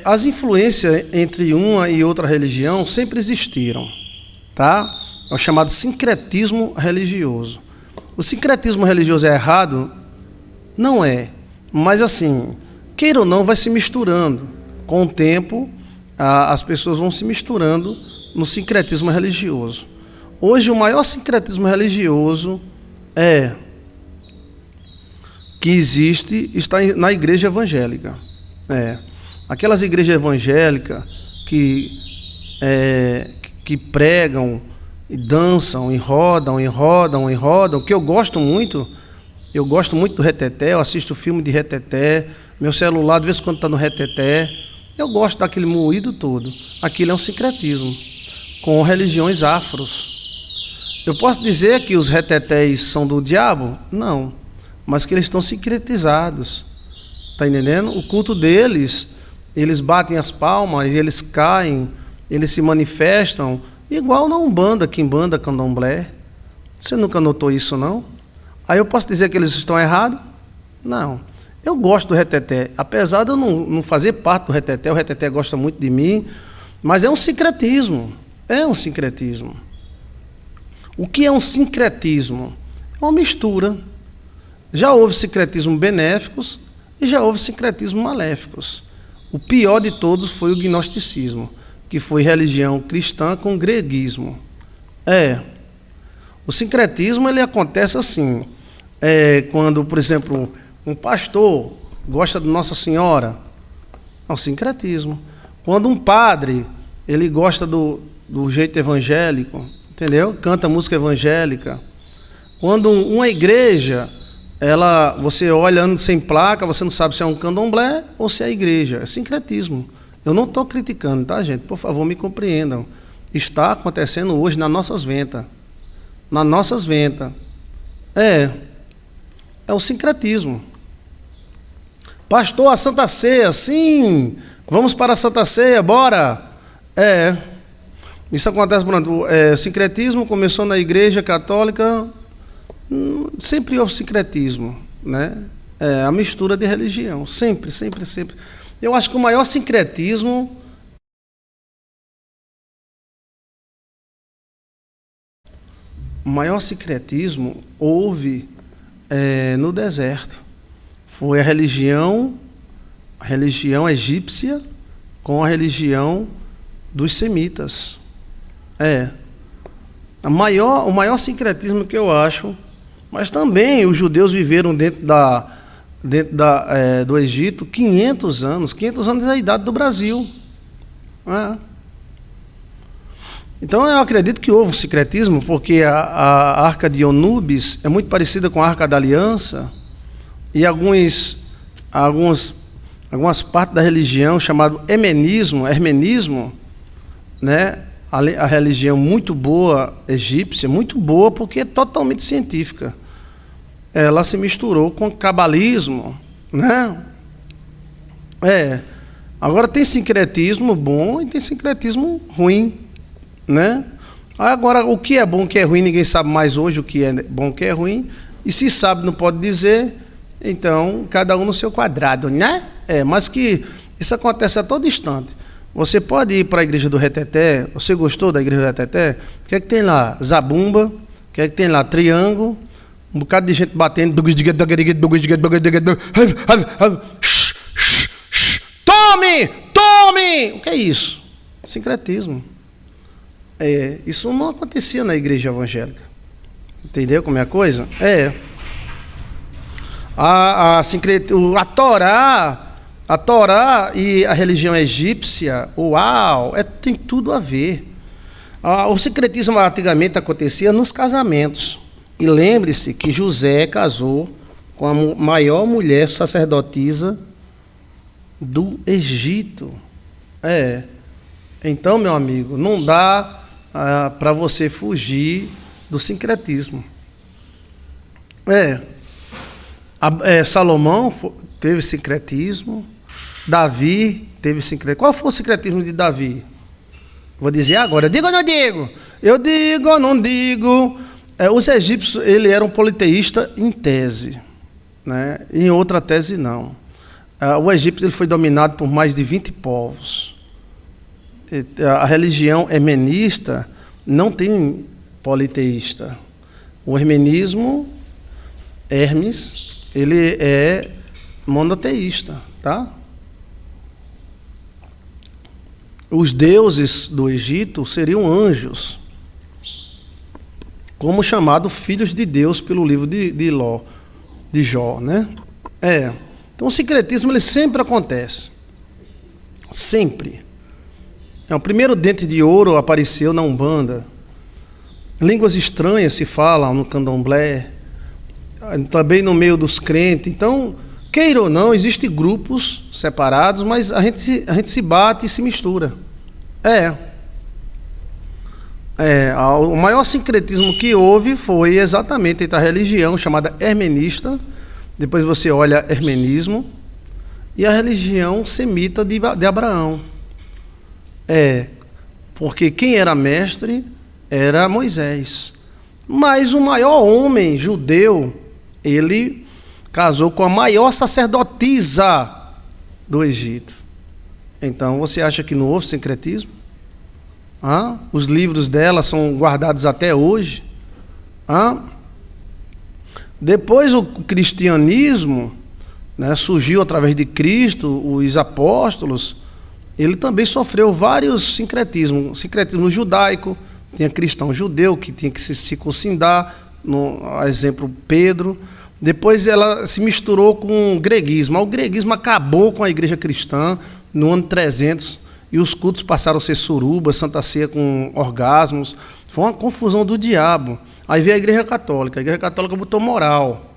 As influências entre uma e outra religião sempre existiram, tá? É o chamado sincretismo religioso. O sincretismo religioso é errado? Não é. Mas assim, queira ou não, vai se misturando. Com o tempo, as pessoas vão se misturando no sincretismo religioso. Hoje, o maior sincretismo religioso que existe está na igreja evangélica. Aquelas igrejas evangélicas que pregam e dançam, e rodam, que eu gosto muito do reteté, eu assisto filme de reteté, meu celular de vez em quando está no reteté, eu gosto daquele moído todo. Aquilo é um sincretismo, com religiões afros. Eu posso dizer que os retetés são do diabo? Não, mas que eles estão sincretizados, está entendendo? O culto deles, eles batem as palmas, eles caem, eles se manifestam, igual na Umbanda, Quimbanda, Candomblé. Você nunca notou isso, não? Aí eu posso dizer que eles estão errados? Não. Eu gosto do reteté, apesar de eu não fazer parte do reteté, o reteté gosta muito de mim, mas é um sincretismo. É um sincretismo. O que é um sincretismo? É uma mistura. Já houve sincretismo benéficos e já houve sincretismo maléficos. O pior de todos foi o gnosticismo, que foi religião cristã com greguismo. O sincretismo ele acontece assim, quando, por exemplo, um pastor gosta de Nossa Senhora, é um sincretismo. Quando um padre ele gosta do jeito evangélico, entendeu? Canta música evangélica. Quando uma igreja, você olha andando sem placa, você não sabe se é um candomblé ou se é igreja. É sincretismo. Eu não estou criticando, tá, gente? Por favor, me compreendam. Está acontecendo hoje nas nossas ventas. Nas nossas ventas. É o sincretismo. Pastor, a Santa Ceia, sim, vamos para a Santa Ceia, bora. Isso acontece, pronto. O sincretismo começou na Igreja Católica, sempre houve sincretismo, né? A mistura de religião, sempre. Eu acho que o maior sincretismo houve no deserto. Foi a religião egípcia com a religião dos semitas. O maior sincretismo que eu acho, mas também os judeus viveram dentro do Egito 500 anos. 500 anos é a idade do Brasil. Então eu acredito que houve um sincretismo, porque a Arca de Anubis é muito parecida com a Arca da Aliança, e algumas partes da religião chamado hermenismo, né? A religião muito boa egípcia, muito boa porque é totalmente científica. Ela se misturou com cabalismo, né? Agora tem sincretismo bom e tem sincretismo ruim, né? Agora, o que é bom, o que é ruim, ninguém sabe mais hoje o que é bom, o que é ruim. E se sabe, não pode dizer. Então, cada um no seu quadrado, né? Mas que isso acontece a todo instante. Você pode ir para a igreja do Reteté. Você gostou da igreja do Reteté? O que é que tem lá? Zabumba. O que é que tem lá? Triângulo. Um bocado de gente batendo. Tome! O que é isso? Sincretismo. Isso não acontecia na igreja evangélica. Entendeu como é a coisa? A Torá e a religião egípcia, tem tudo a ver. O sincretismo antigamente acontecia nos casamentos. E lembre-se que José casou com a maior mulher sacerdotisa do Egito. Então, meu amigo, não dá para você fugir do sincretismo. Salomão teve sincretismo, Davi teve sincretismo. Qual foi o sincretismo de Davi? Vou dizer agora. Eu digo ou não digo? Eu digo ou não digo? Os egípcios eles eram politeístas em tese, né? Em outra tese não. O Egito ele foi dominado por mais de 20 povos. A religião hermenista não tem politeísta. O hermenismo, Hermes, ele é monoteísta, tá? Os deuses do Egito seriam anjos, como chamado filhos de Deus pelo livro de Jó, né? Então o sincretismo ele sempre acontece. Sempre. O primeiro dente de ouro apareceu na Umbanda. Línguas estranhas se falam no candomblé, também no meio dos crentes. Então, queira ou não, existem grupos separados, mas a gente se bate e se mistura. O maior sincretismo que houve foi exatamente entre a religião chamada hermenista, depois você olha hermenismo, e a religião semita de Abraão. Porque quem era mestre era Moisés. Mas o maior homem judeu, ele casou com a maior sacerdotisa do Egito. Então, você acha que não houve sincretismo? Os livros dela são guardados até hoje. Depois o cristianismo, né, surgiu através de Cristo, os apóstolos, ele também sofreu vários sincretismos. Sincretismo judaico, tinha cristão judeu que tinha que se circuncidar, exemplo Pedro. Depois ela se misturou com o greguismo. O greguismo acabou com a igreja cristã no ano 300, e os cultos passaram a ser suruba, Santa Ceia com orgasmos. Foi uma confusão do diabo. Aí veio a igreja católica botou moral.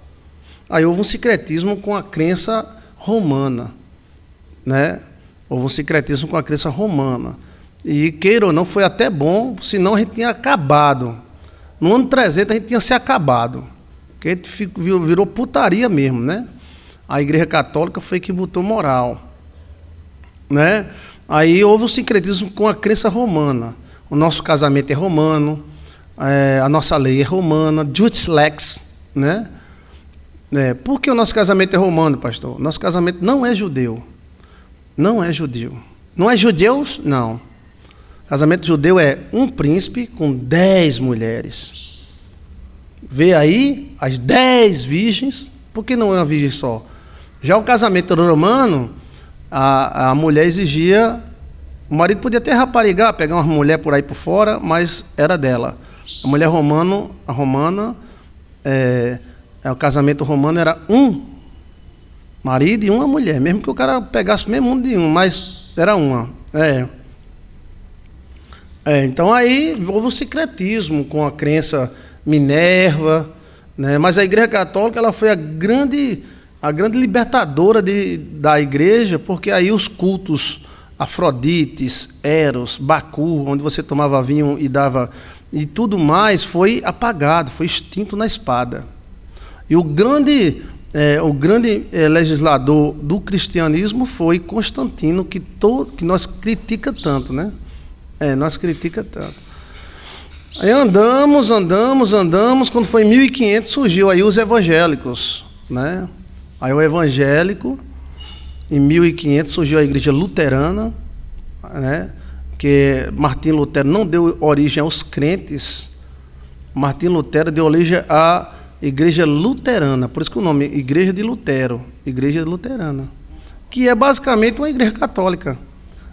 Aí houve um sincretismo com a crença romana, né? Houve um sincretismo com a crença romana. E, queira ou não, foi até bom, senão a gente tinha acabado. No ano 300 a gente tinha se acabado. Porque a gente virou putaria mesmo, né? A igreja católica foi que botou moral, né? Aí houve o sincretismo com a crença romana. O nosso casamento é romano, a nossa lei é romana, Jus Lex, né? Por que o nosso casamento é romano, pastor? Nosso casamento não é judeu. Não é judeu. Não é judeus? Não. Casamento judeu é um príncipe com 10 mulheres. Vê aí as 10 virgens, por que não é uma virgem só? Já o casamento romano, a mulher exigia, o marido podia até raparigar, pegar uma mulher por aí por fora, mas era dela. A mulher romana, o casamento romano era um marido e uma mulher, mesmo que o cara pegasse o mesmo mundo de um, mas era uma. Então aí houve o sincretismo com a crença Minerva, né? Mas a Igreja Católica ela foi a grande libertadora da Igreja, porque aí os cultos Afrodites, Eros, Bacu, onde você tomava vinho e dava e tudo mais, foi apagado, foi extinto na espada. E o grande legislador do cristianismo foi Constantino, que nós critica tanto, né? Nós critica tanto. Aí andamos, quando foi em 1500 surgiu aí os evangélicos, né? Aí o evangélico, em 1500 surgiu a igreja luterana, né? Que Martim Lutero não deu origem aos crentes, Martim Lutero deu origem à igreja luterana, por isso que o nome é Igreja de Lutero, Igreja Luterana, que é basicamente uma igreja católica.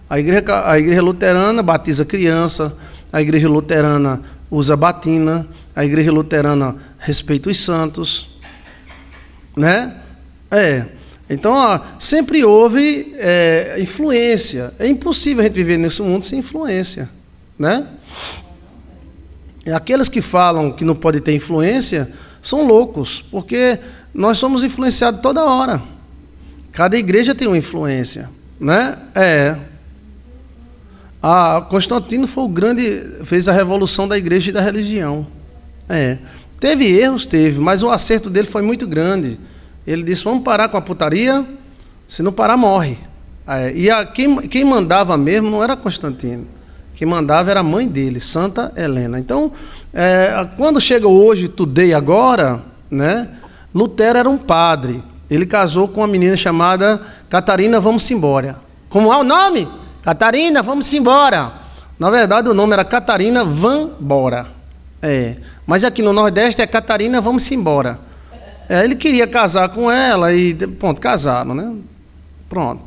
A igreja luterana batiza criança, a igreja luterana usa batina, a igreja luterana respeita os santos, né? Então, sempre houve influência. É impossível a gente viver nesse mundo sem influência, né? E aqueles que falam que não pode ter influência são loucos, porque nós somos influenciados toda hora. Cada igreja tem uma influência, né? Constantino foi fez a revolução da igreja e da religião. Teve erros, mas o acerto dele foi muito grande. Ele disse, vamos parar com a putaria, se não parar, morre. Quem mandava mesmo não era Constantino. Quem mandava era a mãe dele, Santa Helena. Então, quando chega hoje, agora, né, Lutero era um padre. Ele casou com uma menina chamada Catarina, vamos embora. Como é o nome? Catarina, vamos embora. Na verdade, o nome era Catarina Vambora. Mas aqui no Nordeste é Catarina, vamos embora. Ele queria casar com ela e pronto, casaram, né? Pronto.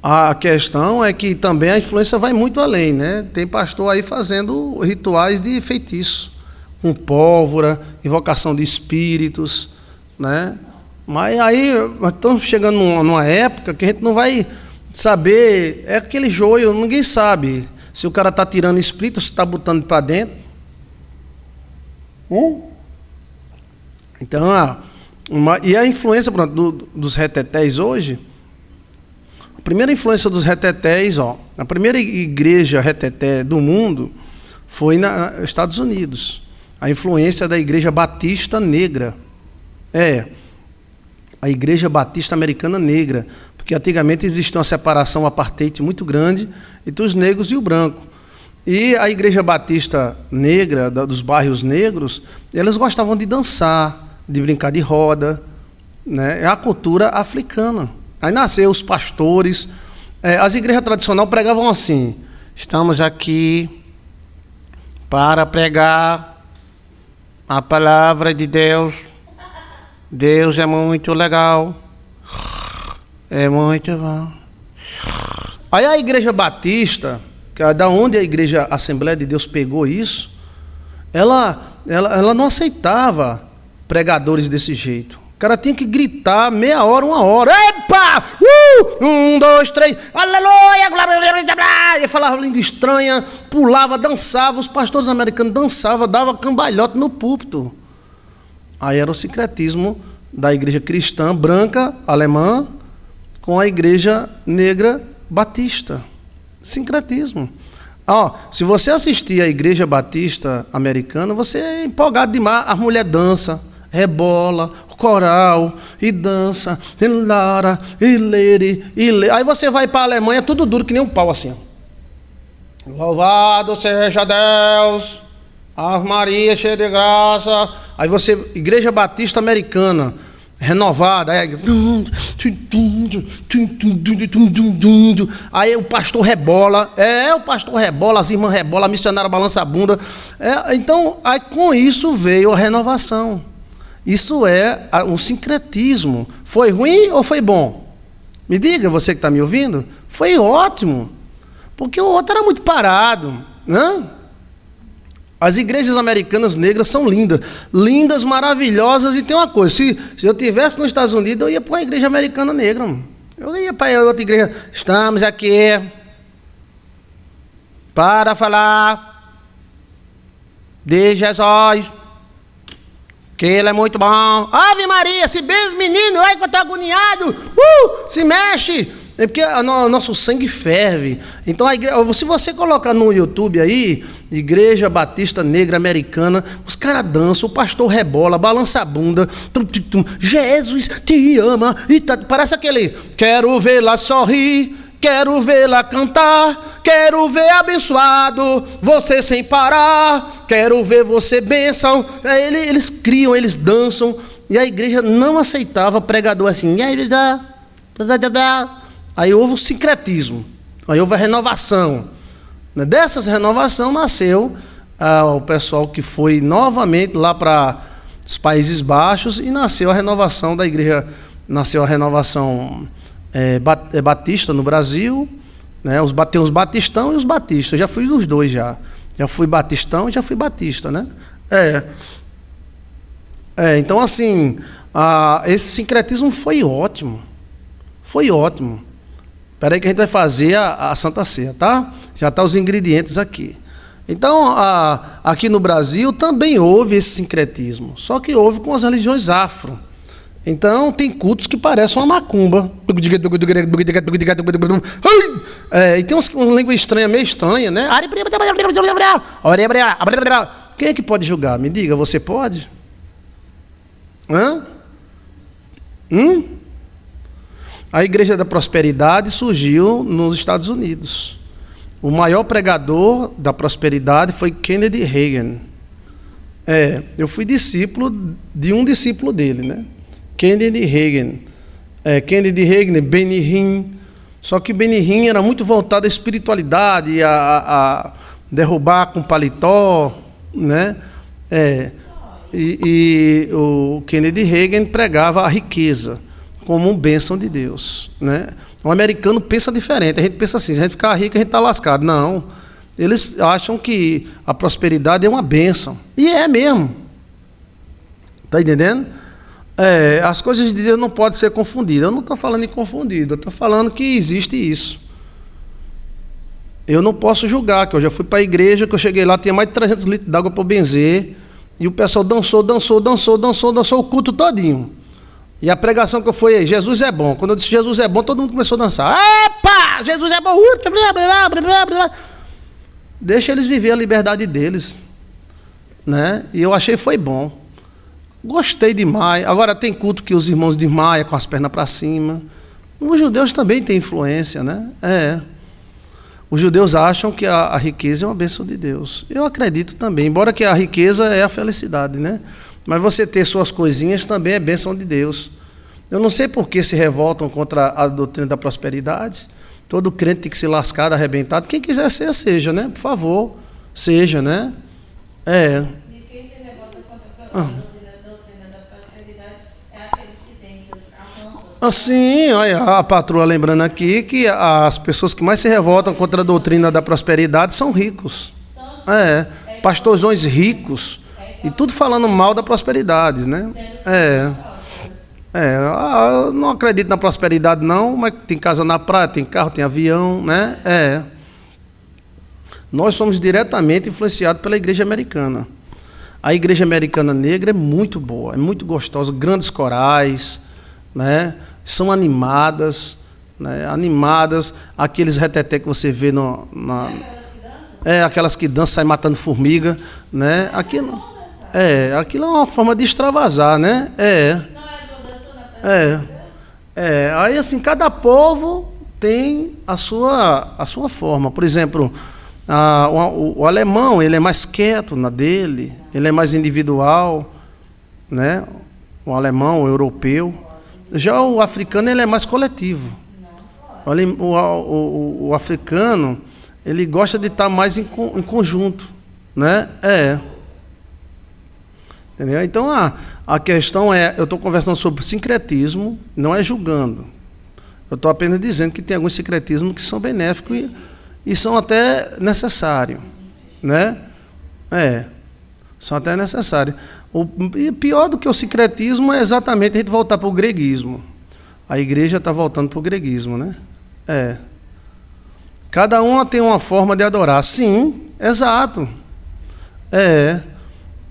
A questão é que também a influência vai muito além, né? Tem pastor aí fazendo rituais de feitiço, com pólvora, invocação de espíritos, né? Mas aí estamos chegando numa época que a gente não vai saber, é aquele joio, ninguém sabe se o cara está tirando espírito ou se está botando para dentro. Então, e a influência dos retetés hoje, a primeira influência dos retetés, a primeira igreja reteté do mundo foi nos Estados Unidos. A influência da Igreja Batista Negra. A Igreja Batista Americana Negra, porque antigamente existia uma separação, apartheid muito grande entre os negros e o branco. E a Igreja Batista Negra, dos bairros negros, eles gostavam de dançar, de brincar de roda, né? É a cultura africana. Aí nasceu os pastores. As igrejas tradicionais pregavam assim: estamos aqui para pregar a palavra de Deus. Deus é muito legal, é muito bom. Aí a Igreja Batista, que é da onde a Igreja Assembleia de Deus pegou isso, ela não aceitava pregadores desse jeito. O cara tinha que gritar meia hora, 1 hora. Epa! 1, 2, 3, aleluia! Ele falava língua estranha, pulava, dançava. Os pastores americanos dançavam, davam cambalhota no púlpito. Aí era o sincretismo da igreja cristã branca, alemã, com a igreja negra batista. Sincretismo. Se você assistir a igreja batista americana, você é empolgado demais. A mulher dança, rebola, coral, e dança, e lara, e lere, e lê. Aí você vai para a Alemanha, tudo duro que nem um pau assim. Louvado seja Deus, Ave Maria, cheia de graça. Aí você, Igreja Batista Americana, renovada, aí o pastor rebola, as irmãs rebolam, a missionária balança a bunda. Então, aí com isso veio a renovação. Isso é um sincretismo. Foi ruim ou foi bom? Me diga, você que está me ouvindo. Foi ótimo, porque o outro era muito parado, né? As igrejas americanas negras são lindas, lindas, maravilhosas. E tem uma coisa, se eu estivesse nos Estados Unidos, eu ia para uma igreja americana negra. Eu ia para outra igreja. Estamos aqui para falar de Jesus, que ele é muito bom. Ave Maria, se beija menino, ai que eu estou agoniado, se mexe. É porque nosso sangue ferve. Então, se você colocar no YouTube aí, Igreja Batista Negra Americana, os caras dançam, o pastor rebola, balança a bunda, Jesus te ama, e parece aquele, quero vê-la sorrir, quero vê-la cantar, quero ver abençoado, você sem parar, quero ver você bênção. Eles criam, eles dançam, e a igreja não aceitava pregador assim. Aí houve o sincretismo, aí houve a renovação. Dessas renovação nasceu o pessoal que foi novamente lá para os Países Baixos e nasceu a renovação da igreja, nasceu a renovação batista no Brasil, né? Tem os batistão e os batistas. Eu já fui dos dois já fui batistão e já fui batista, né? Então assim, esse sincretismo foi ótimo. Espera aí que a gente vai fazer a Santa Ceia, tá? Já tá os ingredientes aqui. Então, aqui no Brasil também houve esse sincretismo, só que houve com as religiões afro. Então, tem cultos que parecem uma macumba. E tem uma língua estranha, meio estranha, né? Quem é que pode julgar? Me diga, você pode? A Igreja da Prosperidade surgiu nos Estados Unidos. O maior pregador da prosperidade foi Kennedy Reagan. Eu fui discípulo de um discípulo dele, né? Kennedy Reagan. Kennedy Reagan, Benny Só que Benny era muito voltado à espiritualidade, a derrubar com paletó, né? E o Kennedy Reagan pregava a riqueza como bênção de Deus, né? O americano pensa diferente. A gente pensa assim: se a gente ficar rico, a gente está lascado. Não. Eles acham que a prosperidade é uma bênção. E é mesmo. Está entendendo? As coisas de Deus não podem ser confundidas. Eu não estou falando em confundido, eu estou falando que existe isso. Eu não posso julgar, que eu já fui para a igreja, que eu cheguei lá, tinha mais de 300 litros d'água para benzer, e o pessoal dançou o culto todinho. E a pregação que eu fui, Jesus é bom. Quando eu disse Jesus é bom, todo mundo começou a dançar. Epa, Jesus é bom. Deixa eles viver a liberdade deles, né? E eu achei que foi bom. Gostei demais. Agora tem culto que os irmãos desmaiam com as pernas para cima. Os judeus também têm influência, né? Os judeus acham que a riqueza é uma bênção de Deus. Eu acredito também, embora que a riqueza é a felicidade, né? Mas você ter suas coisinhas também é bênção de Deus. Eu não sei por que se revoltam contra a doutrina da prosperidade. Todo crente tem que se lascar, arrebentado. Quem quiser ser, seja, né? Por favor, seja, né? E quem se revolta contra a doutrina da prosperidade é aqueles que têm seus almoços. Sim, olha, a patroa lembrando aqui que as pessoas que mais se revoltam contra a doutrina da prosperidade são ricos. Pastorzões ricos. E tudo falando mal da prosperidade, né? Eu não acredito na prosperidade não, mas tem casa na praia, tem carro, tem avião, né? Nós somos diretamente influenciados pela igreja americana. A igreja americana negra é muito boa, é muito gostosa, grandes corais, né? São animadas, né? Aqueles reteté que você vê aquelas que dançam, saem matando formiga, né? Aquilo é uma forma de extravasar, né? Aí assim, cada povo tem a sua forma. Por exemplo, o alemão, ele é mais quieto na dele, ele é mais individual, né? O alemão, o europeu. Já o africano, ele é mais coletivo. O africano, ele gosta de estar mais em conjunto, né? Entendeu? Então, a questão eu estou conversando sobre sincretismo, não é julgando. Eu estou apenas dizendo que tem alguns sincretismos que são benéficos e são até necessários, né? São até necessários. E pior do que o sincretismo é exatamente a gente voltar para o greguismo. A igreja está voltando para o greguismo, né? Cada uma tem uma forma de adorar. Sim, exato.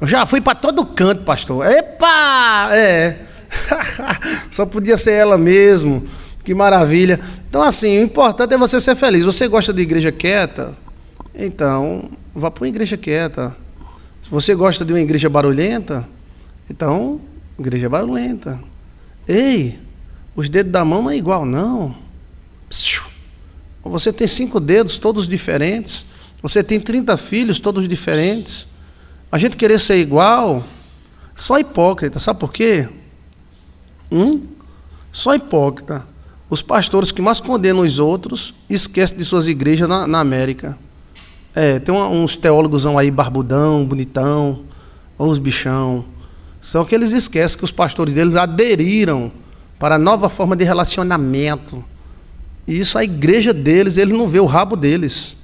Eu já fui para todo canto, pastor. Epa! Só podia ser ela mesmo. Que maravilha. Então, assim, o importante é você ser feliz. Você gosta de igreja quieta? Então, vá para uma igreja quieta. Se você gosta de uma igreja barulhenta, então, igreja barulhenta. Ei, os dedos da mão não é igual, não. Você tem 5 dedos, todos diferentes. Você tem 30 filhos, todos diferentes. A gente querer ser igual, só hipócrita. Sabe por quê? Só hipócrita. Os pastores que mais condenam os outros esquecem de suas igrejas na América. Tem uns teólogos aí, barbudão, bonitão, uns bichão. Só que eles esquecem que os pastores deles aderiram para a nova forma de relacionamento. E isso, a igreja deles, ele não vê o rabo deles.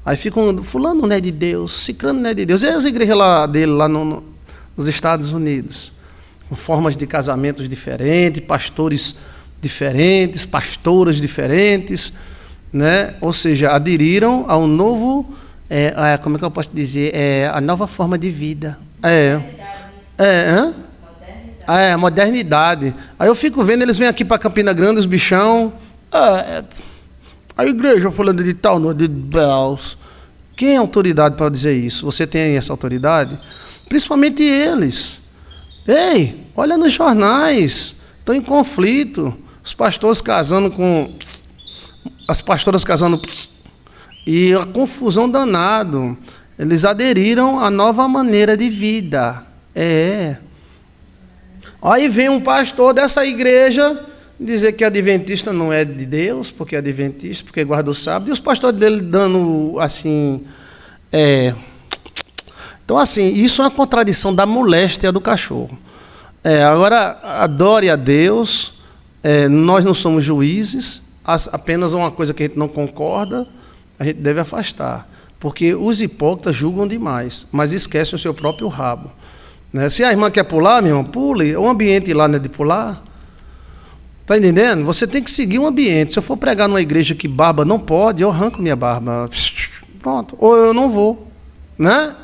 Aí ficam, fulano não é de Deus, ciclano não é de Deus. E as igrejas dele, lá nos Estados Unidos, com formas de casamentos diferentes, pastores diferentes, pastoras diferentes, né? Ou seja, aderiram ao novo, como é que eu posso dizer? A nova forma de vida. Modernidade. Aí eu fico vendo, eles vêm aqui para Campina Grande, os bichão. A igreja falando de tal, não é de Deus. Quem é autoridade para dizer isso? Você tem essa autoridade? Principalmente eles. Ei, olha nos jornais, estão em conflito. Os pastores casando com... As pastoras casando... E a confusão danado. Eles aderiram à nova maneira de vida. Aí vem um pastor dessa igreja dizer que adventista não é de Deus, porque é adventista, porque guarda o sábado, e os pastores dele dando assim... Então, assim, isso é uma contradição da moléstia do cachorro. Agora, adore a Deus, nós não somos juízes, apenas uma coisa que a gente não concorda, a gente deve afastar. Porque os hipócritas julgam demais, mas esquecem o seu próprio rabo. Né? Se a irmã quer pular, meu irmão, pule. O ambiente lá não é de pular. Está entendendo? Você tem que seguir o ambiente. Se eu for pregar numa igreja que barba não pode, eu arranco minha barba. Pronto. Ou eu não vou. Né?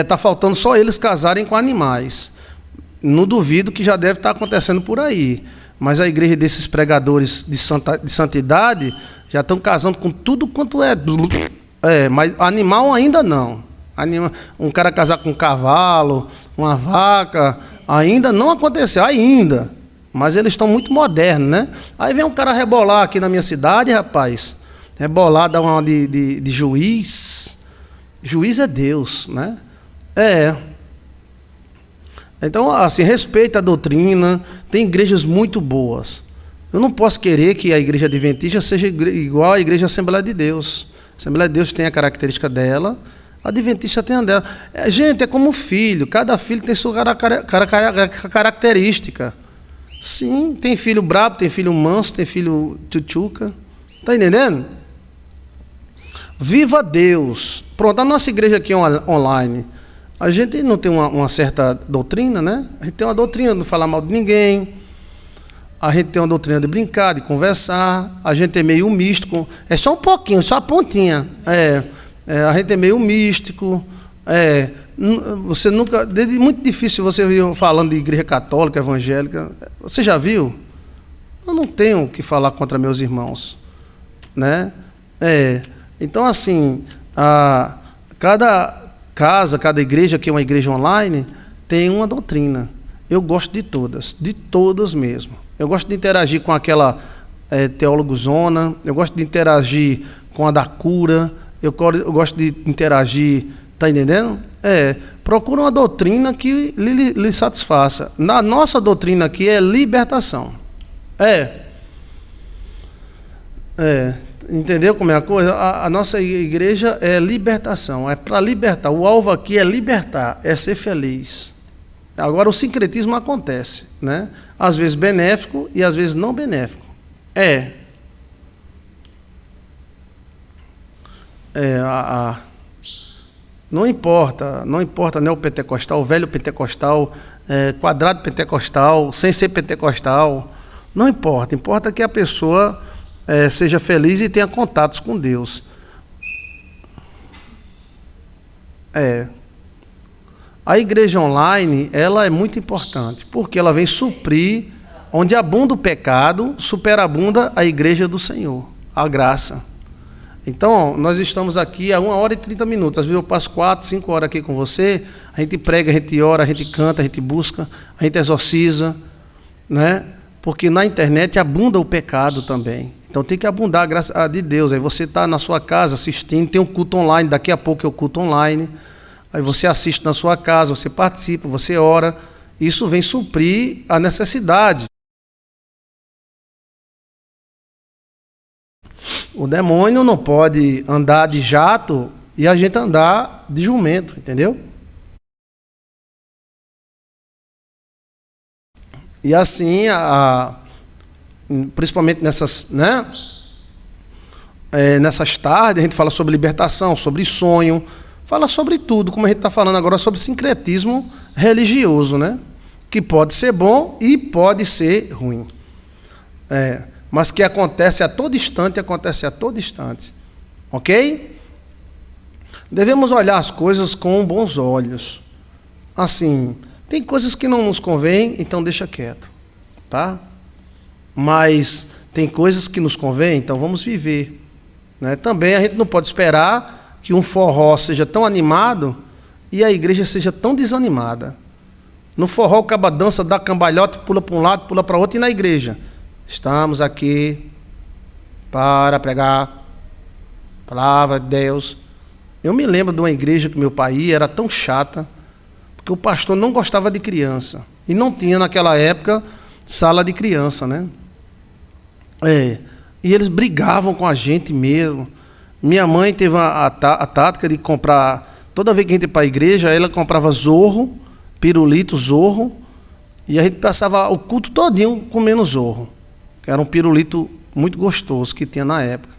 Tá faltando só eles casarem com animais. Não duvido que já deve estar acontecendo por aí. Mas a igreja desses pregadores de santidade já estão casando com tudo quanto mas animal ainda não. Um cara casar com um cavalo, uma vaca, ainda não aconteceu, ainda. Mas eles estão muito modernos, né? Aí vem um cara rebolar aqui na minha cidade, rapaz. Rebolar, dar uma de juiz. Juiz é Deus, né? Então, assim, respeita a doutrina. Tem igrejas muito boas. Eu não posso querer que a igreja adventista seja igual à igreja Assembleia de Deus. A Assembleia de Deus tem a característica dela, a adventista tem a dela. Gente, é como filho. Cada filho tem sua característica. Sim, tem filho brabo, tem filho manso, tem filho tchutchuca. Está entendendo? Viva Deus. Pronto, a nossa igreja aqui online, a gente não tem uma certa doutrina, né? A gente tem uma doutrina de não falar mal de ninguém. A gente tem uma doutrina de brincar, de conversar. A gente é meio místico. É só um pouquinho, só a pontinha. A gente é meio místico. Você nunca... É muito difícil você vir falando de igreja católica, evangélica. Você já viu? Eu não tenho o que falar contra meus irmãos. Né? Então, assim, cada casa, cada igreja que é uma igreja online, tem uma doutrina. Eu gosto de todas mesmo. Eu gosto de interagir com aquela teólogo-zona, eu gosto de interagir com a da cura, eu gosto de interagir, está entendendo? Procura uma doutrina que lhe satisfaça. Na nossa doutrina aqui é libertação. Entendeu como é a coisa? A nossa igreja é libertação, é para libertar. O alvo aqui é libertar, é ser feliz. Agora o sincretismo acontece, né? Às vezes benéfico e às vezes não benéfico. Não importa neopentecostal, velho pentecostal, quadrado pentecostal, sem ser pentecostal, não importa. Importa que a pessoa seja feliz e tenha contatos com Deus. A igreja online, ela é muito importante, porque ela vem suprir, onde abunda o pecado, superabunda a igreja do Senhor, a graça. Então, nós estamos aqui há 1h30. Às vezes eu passo 4, 5 horas aqui com você, a gente prega, a gente ora, a gente canta, a gente busca, a gente exorciza, né? Porque na internet abunda o pecado também. Então tem que abundar a graça de Deus. Aí você está na sua casa assistindo, tem um culto online, daqui a pouco é o culto online. Aí você assiste na sua casa, você participa, você ora. Isso vem suprir a necessidade. O demônio não pode andar de jato e a gente andar de jumento, entendeu? E assim, principalmente nessas, né? Nessas tardes, a gente fala sobre libertação, sobre sonho, fala sobre tudo, como a gente está falando agora sobre sincretismo religioso, né? Que pode ser bom e pode ser ruim. Mas que acontece a todo instante, ok? Devemos olhar as coisas com bons olhos. Assim, tem coisas que não nos convêm, então deixa quieto, tá? Mas tem coisas que nos convêm, então vamos viver, né? Também a gente não pode esperar que um forró seja tão animado e a igreja seja tão desanimada. No forró o caba dança, dá cambalhota, pula para um lado, pula para outro, e na igreja? Estamos aqui para pregar a palavra de Deus. Eu me lembro de uma igreja que meu pai ia, era tão chata, Porque o pastor não gostava de criança. E não tinha naquela época sala de criança, né? E eles brigavam com a gente mesmo. Minha mãe teve a tática de comprar, toda vez que a gente ia para a igreja, ela comprava Zorro, pirulito Zorro, e a gente passava o culto todinho comendo Zorro, que era um pirulito muito gostoso que tinha na época.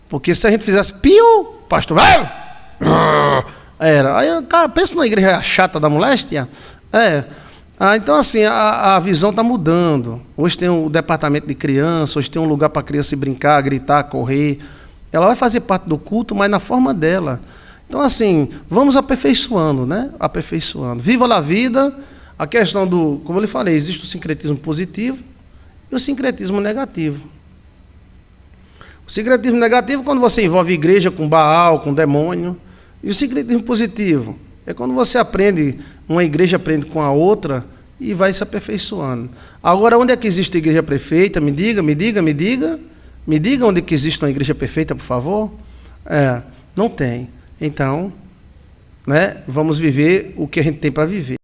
Porque se a gente fizesse piu, pastor, era. Aí, cara, pensa numa igreja chata da moléstia. Então, assim, a visão está mudando. Hoje tem o departamento de criança, hoje tem um lugar para a criança brincar, gritar, correr. Ela vai fazer parte do culto, mas na forma dela. Então, assim, vamos aperfeiçoando, né? Aperfeiçoando. Viva a vida. A questão do, como eu lhe falei, existe o sincretismo positivo e o sincretismo negativo. O sincretismo negativo é quando você envolve igreja com Baal, com demônio. E o sincretismo positivo é quando você aprende, uma igreja aprende com a outra e vai se aperfeiçoando. Agora, onde é que existe a igreja perfeita? Me diga onde que existe uma igreja perfeita, por favor. Não tem. Então, né, vamos viver o que a gente tem para viver.